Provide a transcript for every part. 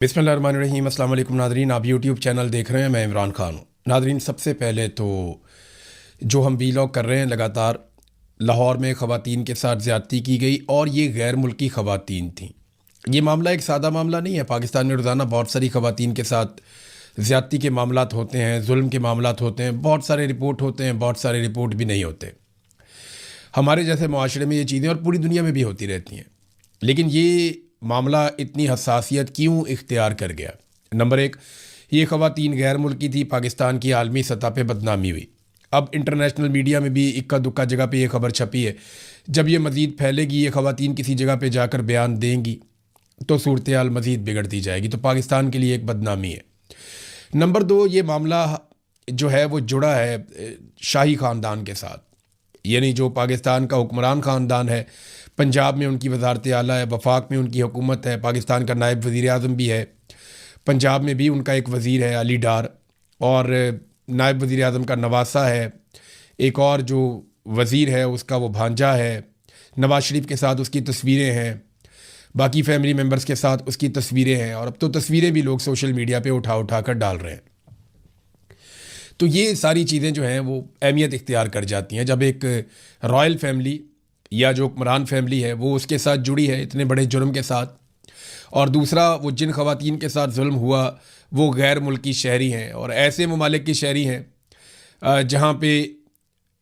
बिस्मिल्लाहिर्रहमानिर्रहीम। अस्सलाम वालेकुम नादरीन, आप यूट्यूब चैनल देख रहे हैं, मैं इमरान ख़ान हूँ। नादरीन, सबसे पहले तो जो हम वीलॉग कर रहे हैं लगातार, लाहौर में ख़वातीन के साथ ज़्यादती की गई और ये गैर मुल्की ख़वातीन थीं। ये मामला एक सादा मामला नहीं है। पाकिस्तान में रोज़ाना बहुत सारी ख़वातीन के साथ ज़्यादती के मामलात होते हैं, जुल्म के मामलात होते हैं, बहुत सारे रिपोर्ट होते हैं, बहुत सारे रिपोर्ट भी नहीं होते। हमारे जैसे मुआशरे में ये चीज़ें और पूरी दुनिया में भी होती रहती हैं। लेकिन ये मामला इतनी हसासियत क्यों इख्तियार कर गया? नंबर एक, ये ख़वातीन गैर मुल्की थी, पाकिस्तान की आलमी सतह पे बदनामी हुई। अब इंटरनेशनल मीडिया में भी इक्का दुक्का जगह पे ये खबर छपी है। जब ये मज़ीद फैलेगी, ये ख़वातीन किसी जगह पे जाकर बयान देंगी तो सूरत हाल मज़ीद बिगड़ती जाएगी। तो पाकिस्तान के लिए एक बदनामी है। नंबर दो, ये मामला जो है वो जुड़ा है शाही ख़ानदान के साथ, यानी जो पाकिस्तान का हुक्मरान ख़ानदान है। पंजाब में उनकी वजारत आला है, वफाक में उनकी हुकूमत है, पाकिस्तान का नायब वज़ीर आज़म भी है, पंजाब में भी उनका एक वज़ीर है अली डार, और नायब वज़ीर आज़म का नवासा है, एक और जो वज़ीर है उसका वो भांजा है। नवाज शरीफ के साथ उसकी तस्वीरें हैं, बाकी फैमिली मेम्बर्स के साथ उसकी तस्वीरें हैं, और अब तो तस्वीरें भी लोग सोशल मीडिया पे उठा उठा कर डाल रहे हैं। तो ये सारी चीज़ें जो हैं वो अहमियत इख्तियार कर जाती हैं जब एक रॉयल फैमिली या जो हुक्मरान फैमिली है वो उसके साथ जुड़ी है इतने बड़े जुर्म के साथ। और दूसरा, वो जिन ख़वातीन के साथ जुल्म हुआ वो गैर मुल्की शहरी हैं और ऐसे ममालिक की शहरी हैं जहाँ पे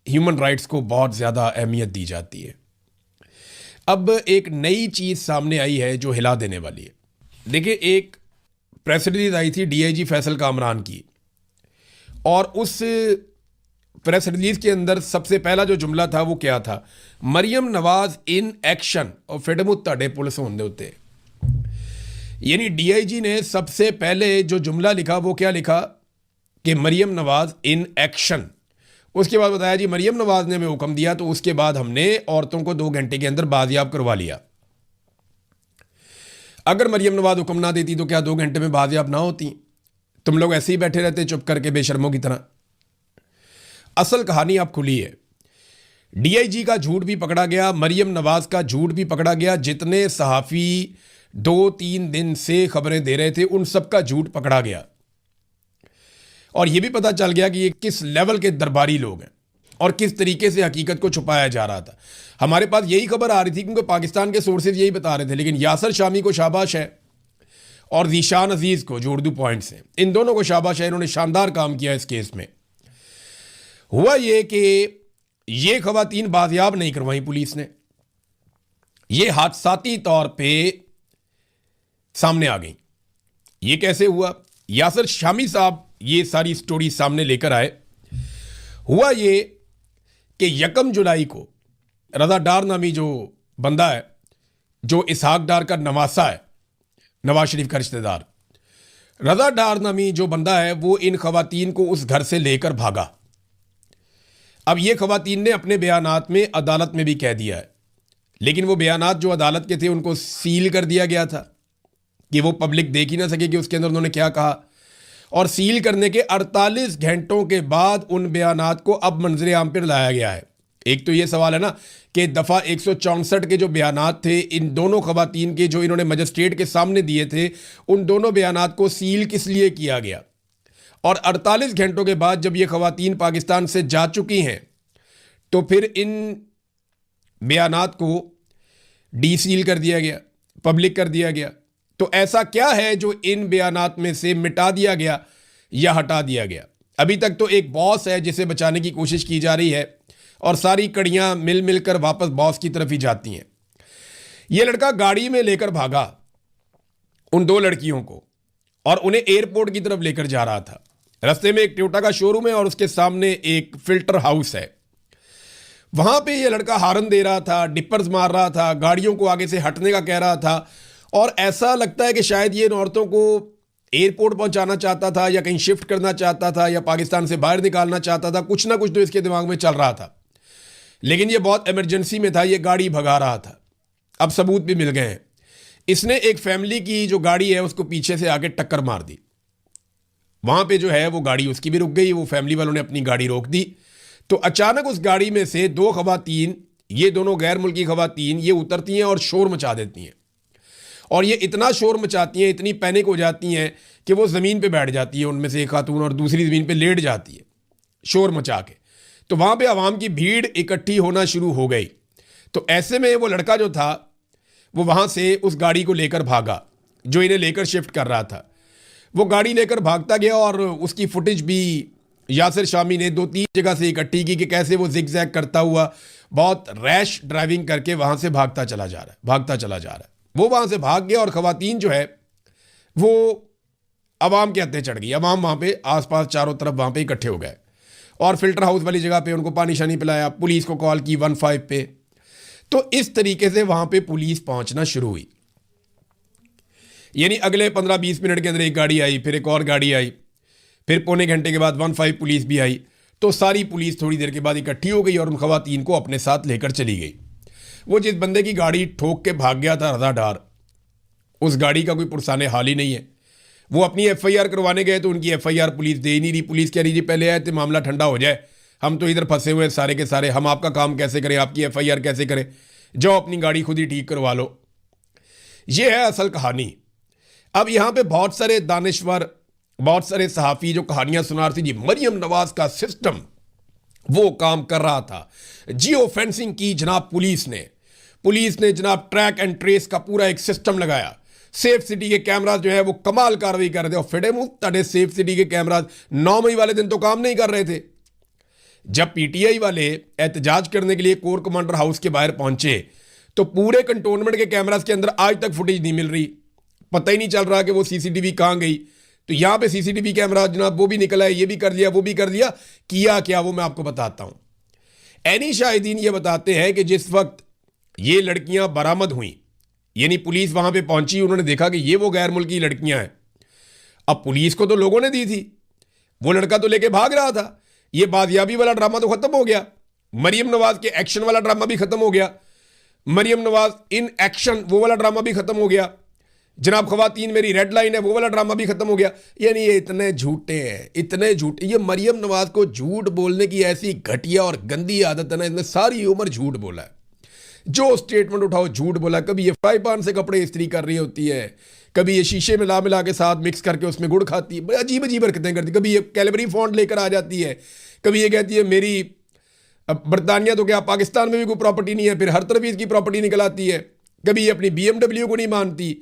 ह्यूमन राइट्स को बहुत ज़्यादा अहमियत दी जाती है। अब एक नई चीज़ सामने आई है जो हिला देने वाली है। देखिए, एक प्रेस रिलीज आई थी DIG फैसल कामरान की, और उस प्रेस रिलीज के अंदर सबसे पहला जो जुमला था वो क्या था? मरियम नवाज इन एक्शन और फिडमुत ताड़े पुलिस होने होते। यानी DIG ने सबसे पहले जो जुमला लिखा वो क्या लिखा कि मरियम नवाज इन एक्शन। उसके बाद बताया जी मरियम नवाज ने हमें हुक्म दिया तो उसके बाद हमने औरतों को 2 घंटे के अंदर बाजियाब करवा लिया। अगर मरियम नवाज हुक्म ना देती तो क्या 2 घंटे में बाजियाब ना होती? तुम लोग ऐसे ही बैठे रहते चुप करके बेशर्मों की तरह। असल कहानी अब खुली है। DIG का झूठ भी पकड़ा गया, मरियम नवाज का झूठ भी पकड़ा गया। जितने सहाफ़ी 2-3 दिन से खबरें दे रहे थे उन सब का झूठ पकड़ा गया, और यह भी पता चल गया कि ये किस लेवल के दरबारी लोग हैं और किस तरीके से हकीकत को छुपाया जा रहा था। हमारे पास यही खबर आ रही थी क्योंकि पाकिस्तान के सोर्सेज यही बता रहे थे, लेकिन यासर शामी को शाबाश है और ज़ीशान अजीज़ को, जो उर्दू पॉइंट्स हैं, इन दोनों को शाबाश है। इन्होंने शानदार काम किया इस केस में। हुआ ये कि ये ख़वातीन बाजियाब नहीं करवाई पुलिस ने, ये हादसाती तौर पे सामने आ गई। ये कैसे हुआ? यासर शामी साहब ये सारी स्टोरी सामने लेकर आए। हुआ ये कि 1 जुलाई को रज़ा डार नामी जो बंदा है, जो इसहाक डार का नवासा है, नवाज शरीफ का रिश्तेदार, रज़ा डार नामी जो बंदा है वो इन ख़वातीन को उस घर से लेकर भागा। अब ये ख़वातीन ने अपने बयानात में अदालत में भी कह दिया है, लेकिन वो बयानात जो अदालत के थे उनको सील कर दिया गया था कि वो पब्लिक देख ही ना सके कि उसके अंदर उन्होंने क्या कहा। और सील करने के 48 घंटों के बाद उन बयानात को अब मंजर आम पर लाया गया है। एक तो ये सवाल है ना कि दफ़ा 164 के जो बयानात थे इन दोनों ख़वातीन के, जो इन्होंने मजिस्ट्रेट के सामने दिए थे, उन दोनों बयानात को सील किस लिए किया गया? और 48 घंटों के बाद जब ये ख़वातीन पाकिस्तान से जा चुकी हैं तो फिर इन बयानात को डीसील कर दिया गया, पब्लिक कर दिया गया। तो ऐसा क्या है जो इन बयानात में से मिटा दिया गया या हटा दिया गया? अभी तक तो एक बॉस है जिसे बचाने की कोशिश की जा रही है और सारी कड़ियां मिल मिलकर वापस बॉस की तरफ ही जाती हैं। यह लड़का गाड़ी में लेकर भागा उन 2 लड़कियों को और उन्हें एयरपोर्ट की तरफ लेकर जा रहा था। रास्ते में एक टोयोटा का शोरूम है और उसके सामने एक फिल्टर हाउस है। वहां पे ये लड़का हारन दे रहा था, डिपर्स मार रहा था, गाड़ियों को आगे से हटने का कह रहा था, और ऐसा लगता है कि शायद ये इन औरतों को एयरपोर्ट पहुंचाना चाहता था या कहीं शिफ्ट करना चाहता था या पाकिस्तान से बाहर निकालना चाहता था। कुछ ना कुछ तो इसके दिमाग में चल रहा था, लेकिन ये बहुत इमरजेंसी में था, ये गाड़ी भगा रहा था। अब सबूत भी मिल गए हैं। इसने एक फैमिली की जो गाड़ी है उसको पीछे से आके टक्कर मार दी। वहां पे जो है वो गाड़ी उसकी भी रुक गई, वो फैमिली वालों ने अपनी गाड़ी रोक दी। तो अचानक उस गाड़ी में से 2 ख़वातीन, ये दोनों गैर मुल्की ख़वातीन, ये उतरती हैं और शोर मचा देती हैं और ये इतना शोर मचाती हैं, इतनी पैनिक हो जाती हैं कि वो ज़मीन पे बैठ जाती है उनमें से एक खातून, और दूसरी ज़मीन पे लेट जाती है शोर मचा के। तो वहाँ पे आवाम की भीड़ इकट्ठी होना शुरू हो गई। तो ऐसे में वो लड़का जो था वो वहाँ से उस गाड़ी को लेकर भागा जो इन्हें लेकर शिफ्ट कर रहा था। वो गाड़ी लेकर भागता गया और उसकी फुटेज भी यासिर शामी ने 2-3 जगह से इकट्ठी की कि कैसे वो जिग जैग करता हुआ बहुत रैश ड्राइविंग करके वहाँ से भागता चला जा रहा है। वो वहाँ से भाग गया और ख़वातीन जो है वो अवाम के हत्थे चढ़ गई। अवाम वहाँ पे आसपास चारों तरफ वहाँ पे इकट्ठे हो गए और फिल्टर हाउस वाली जगह पे उनको पानी शानी पिलाया, पुलिस को कॉल की 15 पे। तो इस तरीके से वहाँ पे पुलिस पहुँचना शुरू हुई। यानी अगले 15-20 मिनट के अंदर एक गाड़ी आई, फिर एक और गाड़ी आई, फिर पौने घंटे के बाद 15 पुलिस भी आई। तो सारी पुलिस थोड़ी देर के बाद इकट्ठी हो गई और उन ख़वातीन को अपने साथ लेकर चली गई। वो जिस बंदे की गाड़ी ठोक के भाग गया था रज़ादार, उस गाड़ी का कोई पुरसाने हाल ही नहीं है। वो अपनी FIR करवाने गए तो उनकी FIR पुलिस दे ही नहीं रही। पुलिस कह रही जी पहले आए तो मामला ठंडा हो जाए, हम तो इधर फंसे हुए हैं सारे के सारे, हम आपका काम कैसे करें, आपकी FIR कैसे करें, जाओ अपनी गाड़ी खुद ही ठीक करवा लो। ये है असल कहानी। अब यहाँ पे बहुत सारे दानिश्वर, बहुत सारे सहाफ़ी जो कहानियाँ सुना रहे थे जी मरियम नवाज का सिस्टम वो काम कर रहा था। जियो फेंसिंग की जनाब पुलिस ने जनाब ट्रैक एंड ट्रेस का पूरा एक सिस्टम लगाया। सेफ सिटी के कैमराज जो है वो कमाल कार्रवाई कर रहे थे। और फिडे मुंह तड़े सेफ सिटी के कैमराज 9 मई वाले दिन तो काम नहीं कर रहे थे। जब PTI वाले एहतजाज करने के लिए कोर कमांडर हाउस के बाहर पहुंचे तो पूरे कंटोनमेंट के कैमराज के अंदर आज तक फुटेज नहीं मिल रही, पता ही नहीं चल रहा कि वो CCTV कहाँ गई। तो यहाँ पे CCTV कैमरा जनाब वो भी निकला है, ये भी कर लिया, वो भी कर लिया, किया क्या वो मैं आपको बताता हूँ। एनी शाहिदीन ये बताते हैं कि जिस वक्त ये लड़कियां बरामद हुई, यानी पुलिस वहां पे पहुंची, उन्होंने देखा कि ये वो गैर मुल्की लड़कियां हैं। अब पुलिस को तो लोगों ने दी थी, वो लड़का तो लेके भाग रहा था। ये बाजियाबी वाला ड्रामा तो खत्म हो गया, मरियम नवाज के एक्शन वाला ड्रामा भी खत्म हो गया, मरियम नवाज इन एक्शन वो वाला ड्रामा भी खत्म हो गया, जनाब ख़वातीन मेरी रेड लाइन है वो वाला ड्रामा भी खत्म हो गया। यानी ये इतने झूठे हैं, इतने झूठे। ये मरियम नवाज को झूठ बोलने की ऐसी घटिया और गंदी आदत है ना, इसने सारी उम्र झूठ बोला है। जो स्टेटमेंट उठाओ झूठ बोला। कभी ये फ्राई पैन से कपड़े इस्त्री कर रही होती है, कभी ये शीशे में मिला के साथ मिक्स करके उसमें गुड़ खाती है, अजीब अजीब हरकतें करती। कभी ये कैलबरी फॉन्ट लेकर आ जाती है, कभी ये कहती है मेरी बरतानिया तो क्या पाकिस्तान में भी कोई प्रॉपर्टी नहीं है, फिर हर तरफ इसकी प्रॉपर्टी निकल आती है। कभी ये अपनी BMW को नहीं मानती,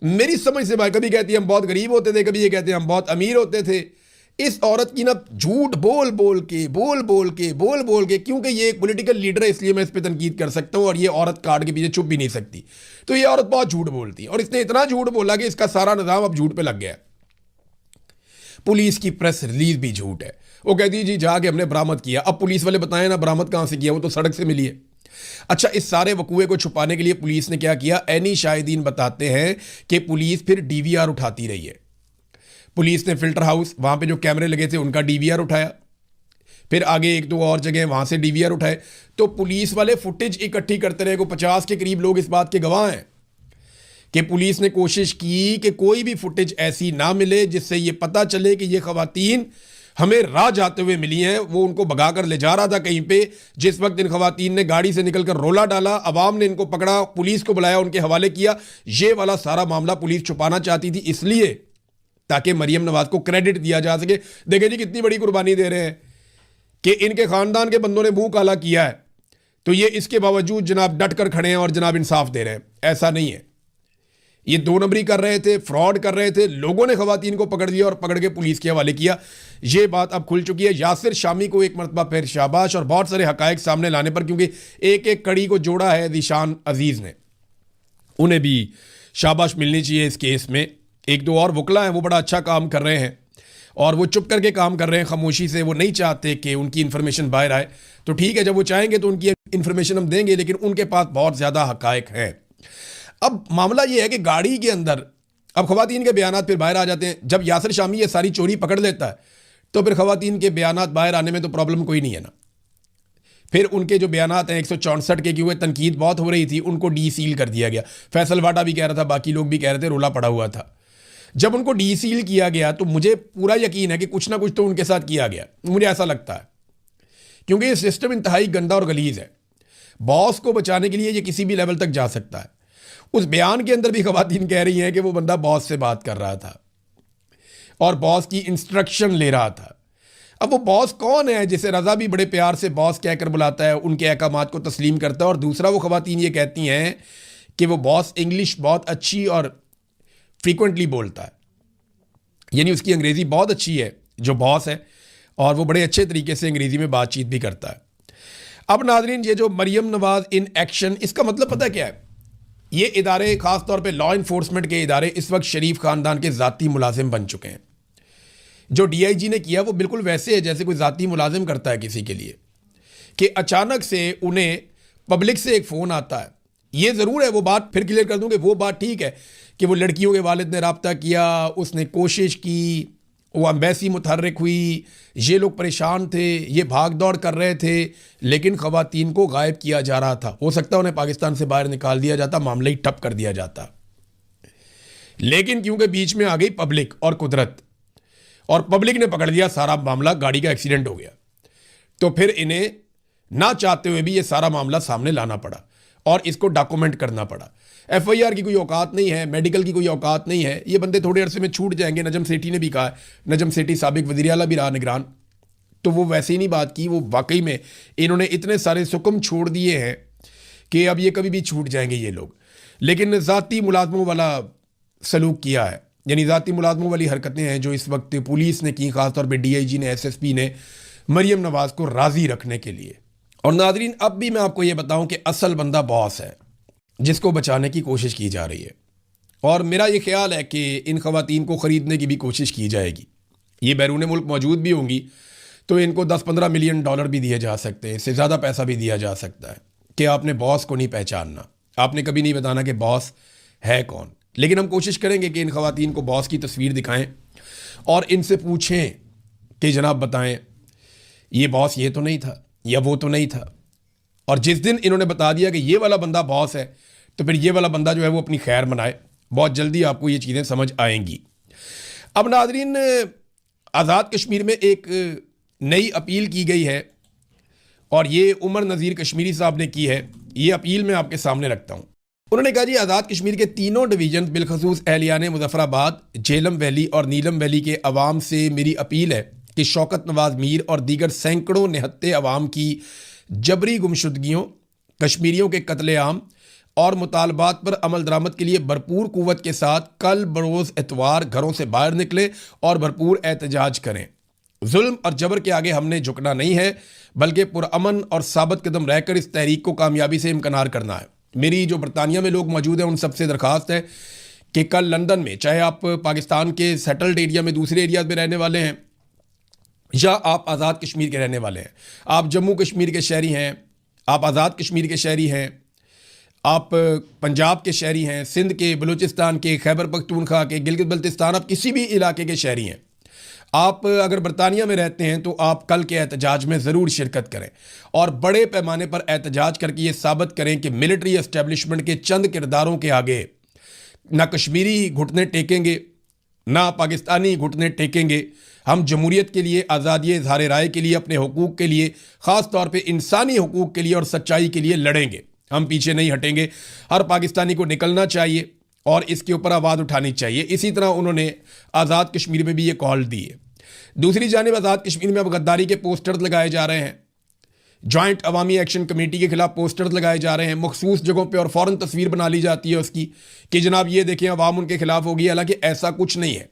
मेरी समझ से बात। कभी कहती है हम बहुत गरीब होते थे, कभी ये कहते हैं हम बहुत अमीर होते थे। इस औरत की ना झूठ बोल बोल के, क्योंकि ये एक पॉलिटिकल लीडर है इसलिए मैं इस पर तनकीद कर सकता हूं, और ये औरत कार्ड के पीछे छुप भी नहीं सकती। तो ये औरत बहुत झूठ बोलती है और इसने इतना झूठ बोला कि इसका सारा निजाम अब झूठ पे लग गया है। पुलिस की प्रेस रिलीज भी झूठ है। वो कहती है जी जाके हमने बरामद किया। अब पुलिस वाले बताएं ना बरामद कहां से किया, वो तो सड़क से मिली है। अच्छा, इस सारे वकूए को छुपाने के लिए पुलिस ने क्या किया? एनी शाहिदीन बताते हैं कि पुलिस फिर DVR उठाती रही है। पुलिस ने फिल्टर हाउस वहां पे जो कैमरे लगे थे उनका DVR उठाया, फिर आगे 1-2 और जगह वहां से DVR उठाए। तो पुलिस वाले फुटेज इकट्ठी करते रहे। को 50 के करीब लोग इस बात के गवाह हैं कि पुलिस ने कोशिश की कि कोई भी फुटेज ऐसी ना मिले जिससे ये पता चले कि ये खवातीन हमें राह जाते हुए मिली हैं। वो उनको भगाकर ले जा रहा था कहीं पे। जिस वक्त इन खवातीन ने गाड़ी से निकलकर रोला डाला, अवाम ने इनको पकड़ा, पुलिस को बुलाया, उनके हवाले किया। ये वाला सारा मामला पुलिस छुपाना चाहती थी इसलिए ताकि मरियम नवाज को क्रेडिट दिया जा सके। देखें जी कितनी बड़ी कुर्बानी दे रहे हैं कि इनके खानदान के बंदों ने मुंह काला किया है, तो ये इसके बावजूद जनाब डट कर खड़े हैं और जनाब इंसाफ दे रहे हैं। ऐसा नहीं है, ये 2 नंबरी कर रहे थे, फ्रॉड कर रहे थे। लोगों ने खवातीन को पकड़ दिया और पकड़ के पुलिस के हवाले किया। ये बात अब खुल चुकी है। यासिर शामी को एक मरतबा फिर शाबाश, और बहुत सारे हकायक सामने लाने पर, क्योंकि एक एक कड़ी को जोड़ा है ज़ीशान अजीज़ ने, उन्हें भी शाबाश मिलनी चाहिए इस केस में। 1-2 और वकला हैं, वो बड़ा अच्छा काम कर रहे हैं और वो चुप करके काम कर रहे हैं, खामोशी से। वो नहीं चाहते कि उनकी इन्फॉर्मेशन बाहर आए। तो ठीक है, जब वो चाहेंगे तो उनकी इन्फॉर्मेशन हम देंगे, लेकिन उनके पास बहुत ज़्यादा हकायक हैं। अब मामला ये है कि गाड़ी के अंदर अब खवातीन के बयानात फिर बाहर आ जाते हैं। जब यासिर शामी ये सारी चोरी पकड़ लेता है तो फिर खवातीन के बयानात बाहर आने में तो प्रॉब्लम कोई नहीं है ना। फिर उनके जो बयानात हैं 164 के, क्योंकि तनकीद बहुत हो रही थी, उनको डीसील कर दिया गया। फैसल वाटा भी कह रहा था, बाकी लोग भी कह रहे थे, रोला पड़ा हुआ था। जब उनको डीसील किया गया तो मुझे पूरा यकीन है कि कुछ ना कुछ तो उनके साथ किया गया, मुझे ऐसा लगता है, क्योंकि ये सिस्टम इंतहाई गंदा और गलीज है। बॉस को बचाने के लिए ये किसी भी लेवल तक जा सकता है। उस बयान के अंदर भी खवातीन कह रही हैं कि वो बंदा बॉस से बात कर रहा था और बॉस की इंस्ट्रक्शन ले रहा था। अब वो बॉस कौन है जिसे रजा भी बड़े प्यार से बॉस कहकर बुलाता है, उनके अहकामात को तस्लीम करता है, और दूसरा वो खवातीन ये कहती हैं कि वो बॉस इंग्लिश बहुत अच्छी और फ्रीक्वेंटली बोलता है, यानी उसकी अंग्रेज़ी बहुत अच्छी है जो बॉस है, और वो बड़े अच्छे तरीके से अंग्रेज़ी में बातचीत भी करता है। अब नाजरीन, ये जो मरियम नवाज इन एक्शन, इसका मतलब पता क्या है? ये इदारे, ख़ास तौर पे लॉ इन्फोर्समेंट के इदारे, इस वक्त शरीफ ख़ानदान के ज़ाती मुलाजिम बन चुके हैं। जो DIG ने किया वो बिल्कुल वैसे है जैसे कोई ज़ाती मुलाजिम करता है किसी के लिए, कि अचानक से उन्हें पब्लिक से एक फ़ोन आता है। ये ज़रूर है, वो बात फिर क्लियर कर दूँ कि वो बात ठीक है कि वो लड़कियों के वालिद ने रब्ता किया, उसने कोशिश की, वो एम्बेसी मुतहर्रिक हुई, ये लोग परेशान थे, ये भाग दौड़ कर रहे थे, लेकिन ख़वातीन को गायब किया जा रहा था। हो सकता है उन्हें पाकिस्तान से बाहर निकाल दिया जाता, मामला ही ठप कर दिया जाता, लेकिन क्योंकि बीच में आ गई पब्लिक और कुदरत, और पब्लिक ने पकड़ लिया सारा मामला, गाड़ी का एक्सीडेंट हो गया, तो फिर इन्हें ना चाहते हुए भी ये सारा मामला सामने लाना पड़ा और इसको डॉक्यूमेंट करना पड़ा। FIR की कोई औकात नहीं है, मेडिकल की कोई औकात नहीं है, ये बंदे थोड़े अरसे में छूट जाएंगे। नजम सेठी ने भी कहा है, नजम सेठी साबिक वज़ीर आला भी रहा निगरान, तो वो वैसे ही नहीं बात की, वो वाकई में इन्होंने इतने सारे सुकम छोड़ दिए हैं कि अब ये कभी भी छूट जाएंगे ये लोग। लेकिन ज़ाती मुलाजमों वाला सलूक किया है, यानी ज़ाती मुलाजमों वाली हरकतें हैं जो इस वक्त पुलिस ने की, ख़ासतौर पर DIG ने, SSP ने, मरियम नवाज़ को राज़ी रखने के लिए। और नाजरीन, अब भी मैं आपको ये बताऊं कि असल बंदा बॉस है जिसको बचाने की कोशिश की जा रही है, और मेरा ये ख्याल है कि इन खवातीन को ख़रीदने की भी कोशिश की जाएगी। ये बैरून मुल्क मौजूद भी होंगी तो इनको 10-15 मिलियन डॉलर भी दिए जा सकते हैं, इससे ज़्यादा पैसा भी दिया जा सकता है कि आपने बॉस को नहीं पहचानना, आपने कभी नहीं बताना कि बॉस है कौन। लेकिन हम कोशिश करेंगे कि इन खवातीन को बॉस की तस्वीर दिखाएं और इनसे पूछें कि जनाब बताएं, ये बॉस ये तो नहीं था या वो तो नहीं था। और जिस दिन इन्होंने बता दिया कि ये वाला बंदा बॉस है, तो फिर ये वाला बंदा जो है वो अपनी खैर मनाए। बहुत जल्दी आपको ये चीज़ें समझ आएंगी। अब नाजरीन, आज़ाद कश्मीर में एक नई अपील की गई है और ये उमर नज़ीर कश्मीरी साहब ने की है। ये अपील मैं आपके सामने रखता हूँ। उन्होंने कहा, जी आज़ाद कश्मीर के तीनों डिवीज़न बिलखसूस एहलियान मुजफ्फराबाद, झेलम वैली और नीलम वैली के अवाम से मेरी अपील है कि शौकत नवाज मीर और दीगर सैकड़ों निहत्ते अवाम की जबरी गुमशुदगियों, कश्मीरियों के कत्लेआम और मुतालबात पर अमल दरामद के लिए भरपूर कुव्वत के साथ कल बरोज़ एतवार घरों से बाहर निकले और भरपूर एहतजाज करें। जुल्म और जबर के आगे हमने झुकना नहीं है, बल्कि पुरअमन और साबित कदम रहकर इस तहरीक को कामयाबी से इम्कनार करना है। मेरी जो बरतानिया में लोग मौजूद हैं उन सबसे दरख्वास्त है कि कल लंदन में, चाहे आप पाकिस्तान के सेटल्ड एरिया में दूसरे एरियाज में रहने वाले हैं या आप आज़ाद कश्मीर के रहने वाले हैं, आप जम्मू कश्मीर के शहरी हैं, आप आज़ाद कश्मीर के शहरी हैं, आप पंजाब के शहरी हैं, सिंध के, बलूचिस्तान के, खैबर पख्तूनख्वा के, गिलगित बल्तिस्तान, आप किसी भी इलाके के शहरी हैं, आप अगर बरतानिया में रहते हैं तो आप कल के एहतजाज में ज़रूर शिरकत करें और बड़े पैमाने पर एहतजाज करके ये साबित करें कि मिलिट्री एस्टेब्लिशमेंट के चंद किरदारों के आगे ना कश्मीरी घुटने टेकेंगे, ना पाकिस्तानी घुटने टेकेंगे। हम जमहूरियत के लिए, आज़ादी इज़हार राय के लिए, अपने हुकूक के लिए, ख़ास तौर पे इंसानी हुकूक के लिए और सच्चाई के लिए लड़ेंगे। हम पीछे नहीं हटेंगे। हर पाकिस्तानी को निकलना चाहिए और इसके ऊपर आवाज़ उठानी चाहिए। इसी तरह उन्होंने आज़ाद कश्मीर में भी ये कॉल दी है। दूसरी जानिब आज़ाद कश्मीर में अब गद्दारी के पोस्टर्स लगाए जा रहे हैं, जॉइंट अवामी एक्शन कमेटी के खिलाफ पोस्टर्स लगाए जा रहे हैं, मखसूस जगहों पे और फ़ौरन तस्वीर बना ली जाती है उसकी कि जनाब ये देखें अवाम उनके खिलाफ होगी, हालांकि ऐसा कुछ नहीं है।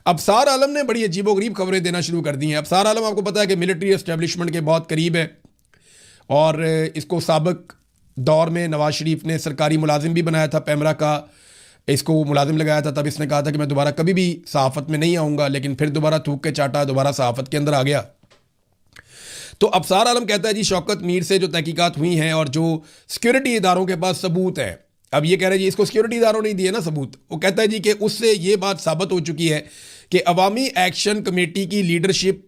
अबसार आलम ने बड़ी अजीबोगरीब खबरें देना शुरू कर दी हैं। अबसार आलम आपको पता है कि मिलिट्री एस्टेब्लिशमेंट के बहुत करीब है और इसको साबिक दौर में नवाज शरीफ ने सरकारी मुलाजिम भी बनाया था, पैमरा का इसको मुलाजिम लगाया था। तब इसने कहा था कि मैं दोबारा कभी भी सहाफ़त में नहीं आऊँगा, लेकिन फिर दोबारा थूक के चाटा दोबारा सहाफ़त के अंदर आ गया। तो अबसार आलम कहता है जी शौकत मीर से जो तहकीकात हुई हैं और जो सिक्योरिटी इदारों के पास सबूत है, अब ये कह रहे हैं जी इसको सिक्योरिटी इदारों ने दिए ना सबूत, वो कहता है जी कि उससे ये बात साबित हो चुकी है कि अवामी एक्शन कमेटी की लीडरशिप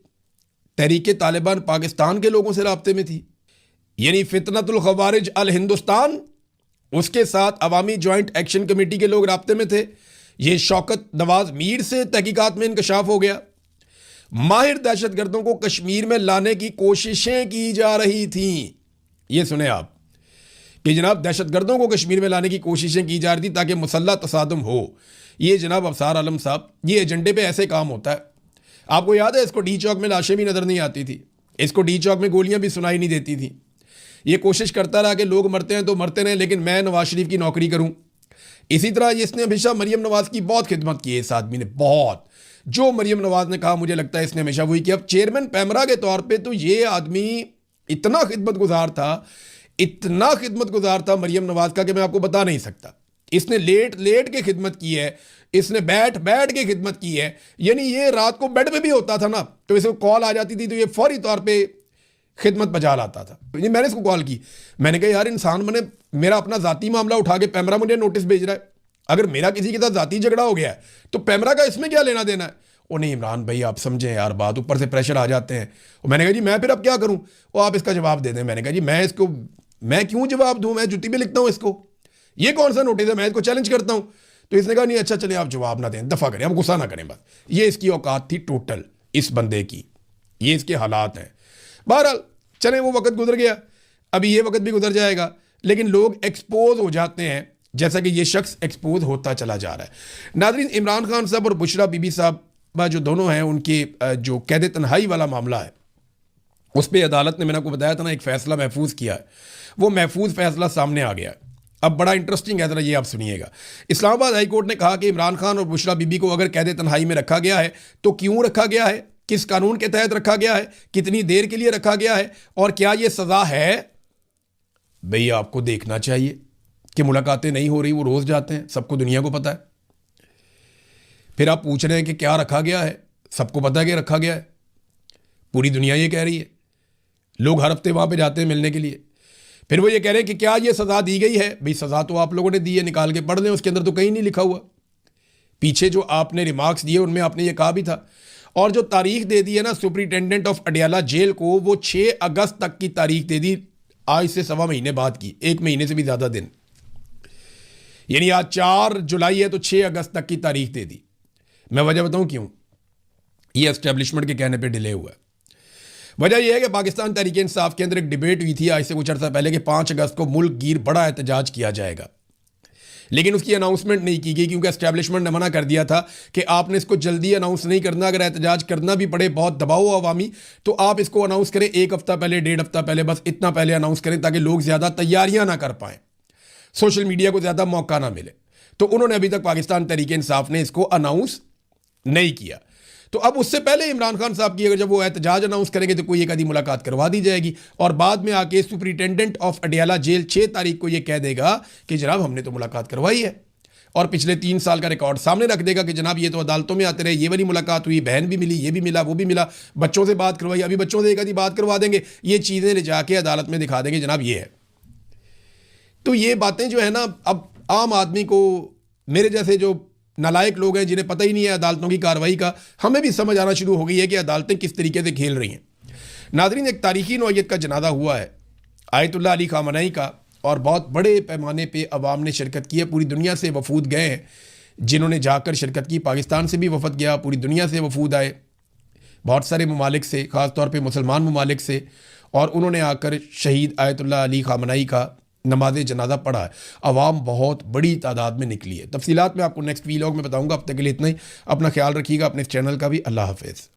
तहरीक तालिबान पाकिस्तान के लोगों से राब्ते में थी, यानी फितनतुल खवारिज अल हिंदुस्तान, उसके साथ अवामी जॉइंट एक्शन कमेटी के लोग राब्ते में थे। ये शौकत नवाज मीर से तहकीकात में इंकशाफ हो गया। माहिर दहशतगर्दों को कश्मीर में लाने की कोशिशें की जा रही थीं। ये सुने आप कि जनाब दहशतगर्दों को कश्मीर में लाने की कोशिशें की जा रही थी ताकि मुसल्लह तसादुम हो। ये जनाब अफसार आलम साहब, ये एजेंडे पे ऐसे काम होता है। आपको याद है इसको डी चौक में लाशें भी नज़र नहीं आती थी, इसको डी चौक में गोलियां भी सुनाई नहीं देती थी। ये कोशिश करता रहा कि लोग मरते हैं तो मरते रहें, लेकिन मैं नवाज शरीफ की नौकरी करूं। इसी तरह इसने हमेशा मरीम नवाज की बहुत खिदमत की है। इस आदमी ने बहुत, जो मरीम नवाज ने कहा मुझे लगता है इसने हमेशा वही किया। अब चेयरमैन पैमरा के तौर पर तो ये आदमी इतना खिदमत गुजार था, इतना खिदमत गुजार था मरीम नवाज का कि मैं आपको बता नहीं सकता। इसने लेट लेट के खिदमत की है, इसने बैठ बैठ के खिदमत की है। यानी ये रात को बेड पे भी होता था ना, तो इसे कॉल आ जाती थी तो ये फौरी तौर पे खिदमत बजा लाता था। मैंने इसको कॉल की, मैंने कहा यार इंसान बने, मेरा अपना जाती मामला उठा के पैमरा मुझे नोटिस भेज रहा है। अगर मेरा किसी के साथ जाती झगड़ा हो गया है तो पैमरा का इसमें क्या लेना देना है। वो नहीं इमरान भाई आप समझें यार बात, ऊपर से प्रेशर आ जाते हैं। मैंने कहा जी मैं फिर अब क्या करूं, वो आप इसका जवाब दे दें। मैंने कहा जी मैं क्यों जवाब दूं, मैं जुत्ती पे लिखता हूं इसको, ये कौन सा नोटिस है, मैं इसको चैलेंज करता हूं। तो इसने कहा नहीं अच्छा चले आप जवाब ना दें, दफा करें, आप गुस्सा ना करें बस। ये इसकी औकात थी टोटल इस बंदे की, ये इसके हालात हैं। बहरहाल चले वो वक्त गुजर गया, अभी ये वक्त भी गुजर जाएगा, लेकिन लोग एक्सपोज हो जाते हैं जैसा कि ये शख्स एक्सपोज होता चला जा रहा है। नाज़रीन, इमरान खान साहब और बुशरा बीबी साहब जो दोनों हैं, उनके जो कैद तन्हाई वाला मामला है उस पर अदालत ने, मैंने आपको बताया था ना, एक फ़ैसला महफूज किया है। वो महफूज फ़ैसला सामने आ गया है। अब बड़ा इंटरेस्टिंग है, ज़रा ये आप सुनिएगा। इस्लामाबाद हाई कोर्ट ने कहा कि इमरान खान और बुशरा बीबी को अगर कैद तन्हाई में रखा गया है तो क्यों रखा गया है, किस कानून के तहत रखा गया है, कितनी देर के लिए रखा गया है और क्या ये सज़ा है। भाई आपको देखना चाहिए कि मुलाकातें नहीं हो रही, वो रोज़ जाते हैं, सबको दुनिया को पता है। फिर आप पूछ रहे हैं कि क्या रखा गया है, सबको पता है कि रखा गया है, पूरी दुनिया ये कह रही है, लोग हर हफ्ते वहाँ पे जाते हैं मिलने के लिए। फिर वो ये कह रहे हैं कि क्या ये सज़ा दी गई है। भाई सज़ा तो आप लोगों ने दी है, निकाल के पढ़ लें, उसके अंदर तो कहीं नहीं लिखा हुआ। पीछे जो आपने रिमार्क्स दिए उनमें आपने ये कहा भी था। और जो तारीख दे दी है ना सुपरिटेंडेंट ऑफ अडियाला जेल को, वो 6 अगस्त तक की तारीख दे दी, आज से 1.25 महीने बाद की, 1 महीने से भी ज़्यादा दिन। यानी आज 4 जुलाई है तो 6 अगस्त तक की तारीख दे दी। मैं वजह बताऊं क्यों ये एस्टेब्लिशमेंट के कहने पे डिले हुआ है। वजह यह है कि पाकिस्तान तहरीक इंसाफ के अंदर एक डिबेट हुई थी आज से कुछ अर्सा पहले कि 5 अगस्त को मुल्क गिर बड़ा एहतजाज किया जाएगा, लेकिन उसकी अनाउंसमेंट नहीं की गई क्योंकि एस्टेब्लिशमेंट ने मना कर दिया था कि आपने इसको जल्दी अनाउंस नहीं करना। अगर एहतजाज करना भी पड़े, बहुत दबाव हो अवामी, तो आप इसको अनाउंस करें 1 हफ्ता पहले, 1.5 हफ्ता पहले, बस इतना पहले अनाउंस करें ताकि लोग ज़्यादा तैयारियां ना कर पाएँ, सोशल मीडिया को ज़्यादा मौका ना मिले। तो उन्होंने अभी तक पाकिस्तान तहरीक इंसाफ ने इसको अनाउंस नहीं किया। तो अब उससे पहले इमरान खान साहब की अगर जब वो एहतजाज अनाउंस करेंगे तो कोई एक आधी मुलाकात करवा दी जाएगी और बाद में आके सुपरिटेंडेंट ऑफ अडियाला जेल 6 तारीख को ये कह देगा कि जनाब हमने तो मुलाकात करवाई है, और पिछले 3 साल का रिकॉर्ड सामने रख देगा कि जनाब ये तो अदालतों में आते रहे, ये वाली मुलाकात हुई, बहन भी मिली, ये भी मिला, वो भी मिला, बच्चों से बात करवाई, अभी बच्चों से एक आधी बात करवा देंगे, ये चीज़ें ले जाके अदालत में दिखा देंगे जनाब ये है। तो ये बातें जो है ना, अब आम आदमी को, मेरे जैसे जो नालायक लोग हैं जिन्हें पता ही नहीं है अदालतों की कार्रवाई का, हमें भी समझ आना शुरू हो गई है कि अदालतें किस तरीके से खेल रही हैं। नाज़रीन, एक तारीखी नौयत का जनाजा हुआ है आयतुल्लाह अली खामनई का, और बहुत बड़े पैमाने पे अवाम ने शिरकत की है। पूरी दुनिया से वफूद गए हैं जिन्होंने जाकर शिरकत की। पाकिस्तान से भी वफद गया, पूरी दुनिया से वफूद आए, बहुत सारे ममालिक से, ख़ास तौर पे मुसलमान ममालिक से, और उन्होंने आकर शहीद आयतुल्लाह अली खामनई का नमाज जनाजा पढ़ा है। अवाम बहुत बड़ी तादाद में निकली है। तफसीलात मैं आपको नेक्स्ट वीलॉग में बताऊंगा। अब तक के लिए इतना ही। अपना ख्याल रखिएगा, अपने चैनल का भी। अल्लाह हाफिज़।